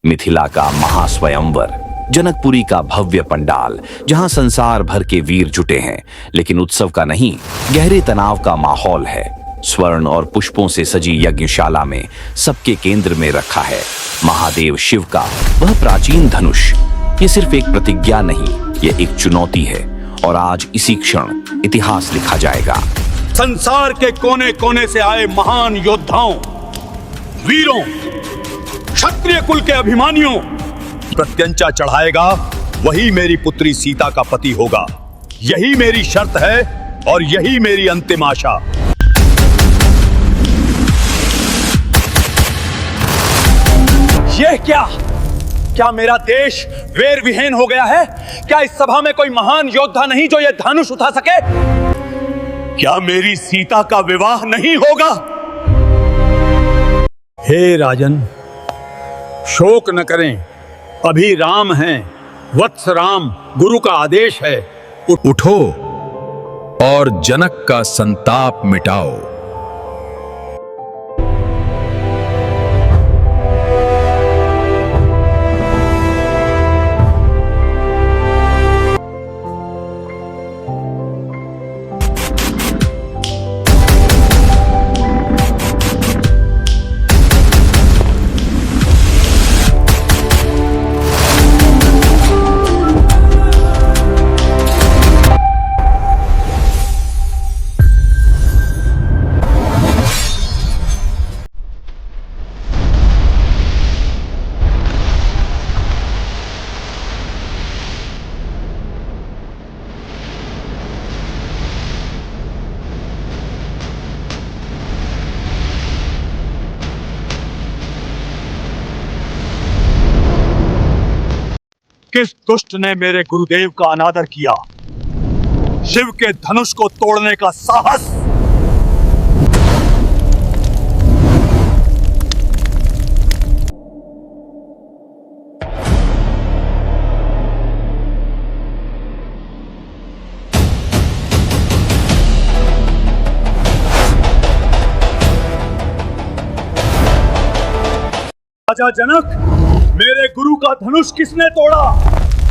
मिथिला का महास्वयंवर, जनकपुरी का भव्य पंडाल जहां संसार भर के वीर जुटे हैं, लेकिन उत्सव का नहीं, गहरे तनाव का माहौल है। स्वर्ण और पुष्पों से सजी यज्ञशाला में सबके केंद्र में रखा है महादेव शिव का वह प्राचीन धनुष। ये सिर्फ एक प्रतिज्ञा नहीं, ये एक चुनौती है और आज इसी क्षण इतिहास लिखा जाएगा। संसार के कोने कोने से आए महान योद्धाओं, वीरों, क्षत्रिय कुल के अभिमानियों प्रत्यंचा चढ़ाएगा वही मेरी पुत्री सीता का पति होगा। यही मेरी शर्त है और यही मेरी अंतिम आशा। यह क्या मेरा देश वीर विहीन हो गया है? क्या इस सभा में कोई महान योद्धा नहीं जो यह धनुष उठा सके? क्या मेरी सीता का विवाह नहीं होगा? हे राजन, शोक न करें, अभी राम हैं, वत्स राम, गुरु का आदेश है। उठो और जनक का संताप मिटाओ। किस दुष्ट ने मेरे गुरुदेव का अनादर किया? शिव के धनुष को तोड़ने का साहस! राजा जनक, मेरे गुरु का धनुष किसने तोड़ा?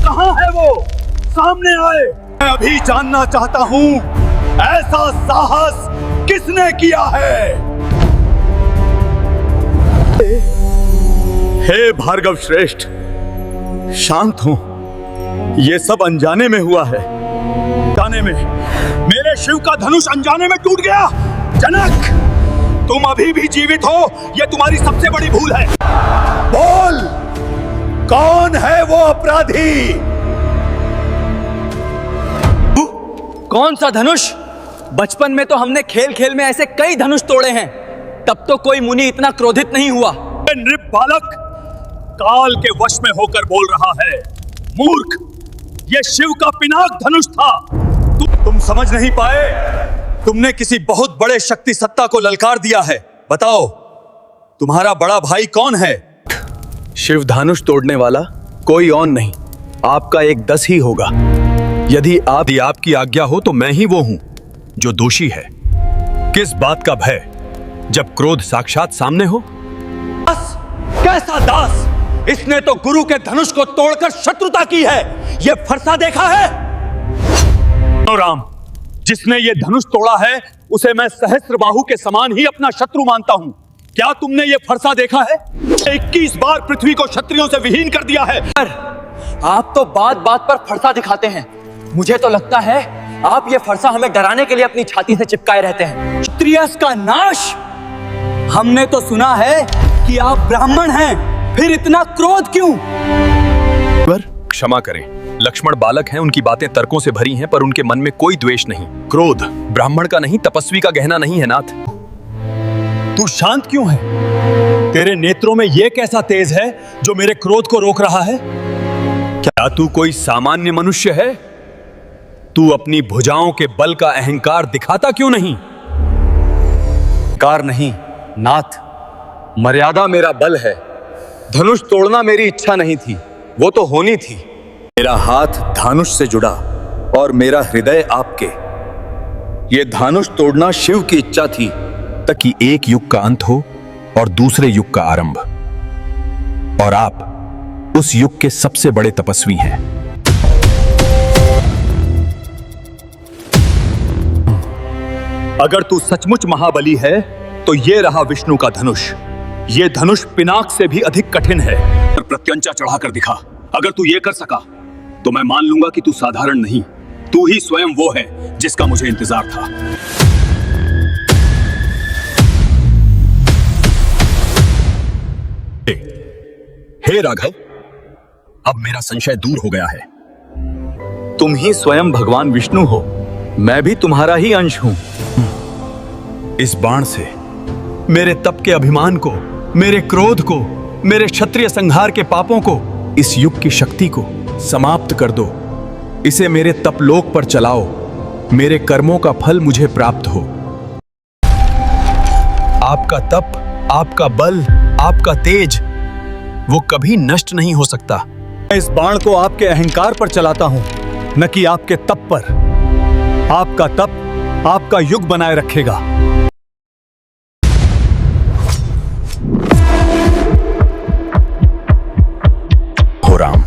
कहां है वो? सामने आए। मैं अभी जानना चाहता हूं, ऐसा साहस किसने किया है? हे भार्गव श्रेष्ठ, शांत हो। ये सब अनजाने में हुआ है। अनजाने में मेरे शिव का धनुष अनजाने में टूट गया। जनक, तुम अभी भी जीवित हो, यह तुम्हारी सबसे बड़ी भूल है। बोल, कौन है वो अपराधी? कौन सा धनुष? बचपन में तो हमने खेल खेल में ऐसे कई धनुष तोड़े हैं, तब तो कोई मुनि इतना क्रोधित नहीं हुआ। नृप बालक, काल के वश में होकर बोल रहा है। मूर्ख, ये शिव का पिनाक धनुष था। तुम समझ नहीं पाए? तुमने किसी बहुत बड़े शक्ति सत्ता को ललकार दिया है। बताओ, तुम्हारा बड़ा भाई कौन है? शिव धनुष तोड़ने वाला कोई और नहीं, आपका एक दस ही होगा। यदि आपकी आज्ञा हो तो मैं ही वो हूं जो दोषी है। किस बात का भय, जब क्रोध साक्षात सामने हो? दास, कैसा दास? इसने तो गुरु के धनुष को तोड़कर शत्रुता की है। यह फरसा देखा है? राम, जिसने ये धनुष तोड़ा है उसे मैं सहस्त्रबाहु के समान ही अपना शत्रु मानता हूं। क्या तुमने ये फरसा देखा है? 21 बार पृथ्वी को क्षत्रियों से विहीन कर दिया है। आप तो बात बात पर फरसा दिखाते हैं। मुझे तो लगता है आप ये फरसा हमें डराने के लिए अपनी छाती से चिपकाए रहते हैं। क्षत्रिय का नाश! हमने तो सुना है कि आप ब्राह्मण हैं, फिर इतना क्रोध क्यों? क्षमा करें, लक्ष्मण बालक हैं, उनकी बातें तर्कों से भरी हैं, पर उनके मन में कोई द्वेष नहीं। क्रोध ब्राह्मण का नहीं, तपस्वी का गहना नहीं है नाथ। तू शांत क्यों है? तेरे नेत्रों में यह कैसा तेज है जो मेरे क्रोध को रोक रहा है? क्या तू कोई सामान्य मनुष्य है? तू अपनी भुजाओं के बल का अहंकार दिखाता क्यों नहीं? कार नहीं नाथ, मर्यादा मेरा बल है। धनुष तोड़ना मेरी इच्छा नहीं थी, वो तो होनी थी। मेरा हाथ धनुष से जुड़ा और मेरा हृदय आपके। ये धनुष तोड़ना शिव की इच्छा थी, ताकि एक युग का अंत हो और दूसरे युग का आरंभ। और आप उस युग के सबसे बड़े तपस्वी हैं। अगर तू सचमुच महाबली है तो ये रहा विष्णु का धनुष। ये धनुष पिनाक से भी अधिक कठिन है। पर प्रत्यंचा चढ़ाकर दिखा। अगर तू ये कर सका तो मैं मान लूंगा कि तू साधारण नहीं, तू ही स्वयं वो है जिसका मुझे इंतजार था। हे राघव, अब मेरा संशय दूर हो गया है। तुम ही स्वयं भगवान विष्णु हो, मैं भी तुम्हारा ही अंश हूं। इस बाण से मेरे तप के अभिमान को, मेरे क्रोध को, मेरे क्षत्रिय संहार के पापों को, इस युग की शक्ति को समाप्त कर दो। इसे मेरे तपलोक पर चलाओ, मेरे कर्मों का फल मुझे प्राप्त हो। आपका तप, आपका बल, आपका तेज वो कभी नष्ट नहीं हो सकता। मैं इस बाण को आपके अहंकार पर चलाता हूं, न कि आपके तप पर। आपका तप आपका युग बनाए रखेगा। हो राम,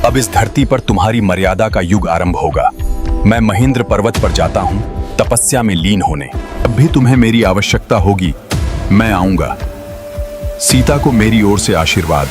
अब इस धरती पर तुम्हारी मर्यादा का युग आरंभ होगा। मैं महेंद्र पर्वत पर जाता हूं तपस्या में लीन होने। अब भी तुम्हें मेरी आवश्यकता होगी, मैं आऊंगा। सीता को मेरी ओर से आशीर्वाद।